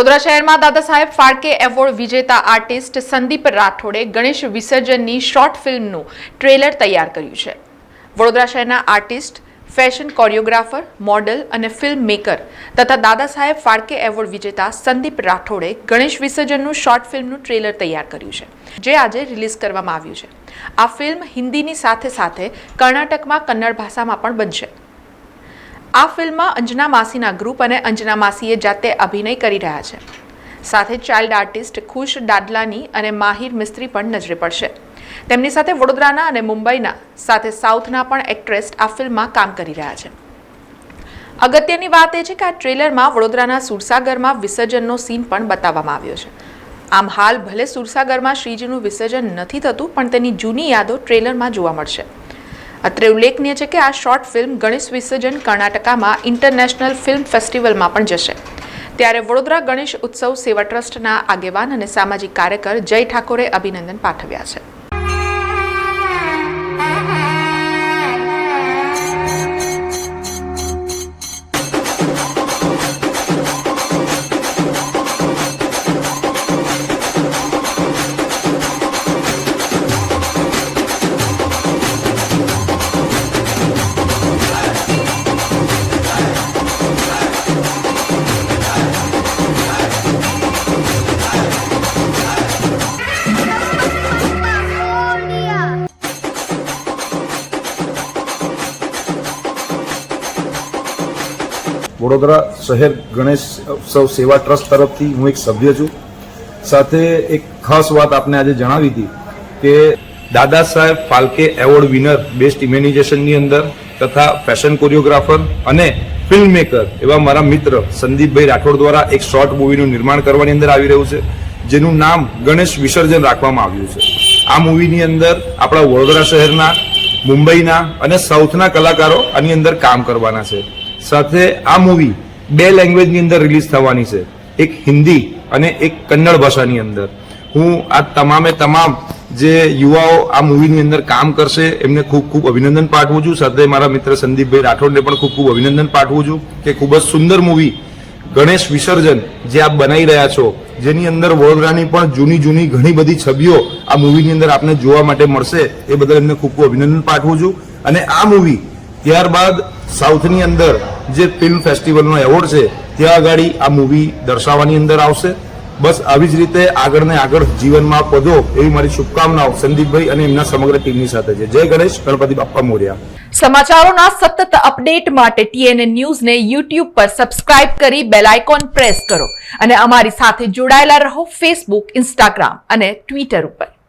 વડોદરા શહેરમાં દાદા સાહેબ ફાળકે એવોર્ડ વિજેતા આર્ટિસ્ટ સંદીપ રાઠોડે ગણેશ વિસર્જનની શોર્ટ ફિલ્મનું ટ્રેલર તૈયાર કર્યું છે. વડોદરા શહેરના આર્ટિસ્ટ, ફેશન કોરિયોગ્રાફર, મોડલ અને ફિલ્મ મેકર તથા દાદા સાહેબ ફાળકે એવોર્ડ વિજેતા સંદીપ રાઠોડે ગણેશ વિસર્જનનું શોર્ટ ફિલ્મનું ટ્રેલર તૈયાર કર્યું છે, જે આજે રિલીઝ કરવામાં આવ્યું છે. આ ફિલ્મ હિન્દીની સાથે સાથે કર્ણાટકમાં કન્નડ ભાષામાં પણ બનશે. આ ફિલ્મમાં અંજના માસીના ગ્રુપ અને અંજના માસીએ જાતે અભિનય કરી રહ્યા છે. સાથે ચાઇલ્ડ આર્ટિસ્ટ ખુશ દાદલાની અને માહિર મિસ્ત્રી પણ નજરે પડશે. તેમની સાથે વડોદરાના અને મુંબઈના સાથે સાઉથના પણ એક્ટ્રેસ આ ફિલ્મમાં કામ કરી રહ્યા છે. અગત્યની વાત એ છે કે આ ટ્રેલરમાં વડોદરાના સુરસાગરમાં વિસર્જનનો સીન પણ બતાવવામાં આવ્યો છે. આમ હાલ ભલે સુરસાગરમાં શ્રીજીનું વિસર્જન નથી થતું, પણ તેની જૂની યાદો ટ્રેલરમાં જોવા મળશે. અત્રે ઉલ્લેખનીય છે કે આ શોર્ટ ફિલ્મ ગણેશ વિસર્જન કર્ણાટકમાં ઇન્ટરનેશનલ ફિલ્મ ફેસ્ટિવલમાં પણ જશે. ત્યારે વડોદરા ગણેશ ઉત્સવ સેવા ટ્રસ્ટના આગેવાન અને સામાજિક કાર્યકર જય ઠાકોરે અભિનંદન પાઠવ્યા છે. વડોદરા શહેર ગણેશ ઉત્સવ સેવા ટ્રસ્ટ તરફથી હું એક સભ્ય છું. સાથે એક ખાસ વાત આપને આજે જણાવી હતી કે Dada Saheb Phalke award winner best ઇમેનિઝેશનની અંદર તથા ફેશન કોરિયોગ્રાફર અને ફિલ્મ મેકર એવા મારા મિત્ર સંદીપભાઈ રાઠોડ દ્વારા એક શોર્ટ મૂવીનું નિર્માણ કરવાની અંદર આવી રહ્યું છે, જેનું નામ ગણેશ વિસર્જન રાખવામાં આવ્યું છે. આ મૂવીની અંદર આપણા વડોદરા શહેરના, મુંબઈના અને સાઉથના કલાકારો આની અંદર કામ કરવાના છે. સાથે આ મૂવી 2 લેંગ્વેજની અંદર રિલીઝ થવાની છે, એક હિન્દી અને એક કન્નડ ભાષાની અંદર. હું આ તમામ જે યુવાઓ આ મૂવીની અંદર કામ કરશે એમને ખૂબ ખૂબ અભિનંદન પાઠવું છું. સાથે મારા મિત્ર સંદીપભાઈ રાઠોડને પણ ખૂબ ખૂબ અભિનંદન પાઠવું છું કે ખૂબ જ સુંદર મૂવી ગણેશ વિસર્જન જે આપ બનાવી રહ્યા છો, જેની અંદર વડોદરાની પણ જૂની ઘણી બધી છબીઓ આ મૂવીની અંદર આપને જોવા માટે મળશે, એ બદલ એમને ખૂબ ખૂબ અભિનંદન પાઠવું છું. અને આ મૂવી ત્યારબાદ સાઉથની અંદર જે ફિલ્મ ફેસ્ટિવલનો એવોર્ડ છે ત્યાં આગળ આ મૂવી દર્શાવવાની અંદર આવશે. બસ આવી જ રીતે આગળ ને આગળ જીવનમાં વધો એવી મારી શુભકામનાઓ સંદીપભાઈ અને એમના સમગ્ર ટીમની સાથે છે. જય ગણેશ, ગણપતિ બાપ્પા મોર્યા. સમાચારોના સતત અપડેટ માટે TNN ન્યૂઝને YouTube પર સબસ્ક્રાઇબ કરી બેલ આઇકોન પ્રેસ કરો અને અમારી સાથે જોડાયેલા રહો Facebook, Instagram અને Twitter ઉપર.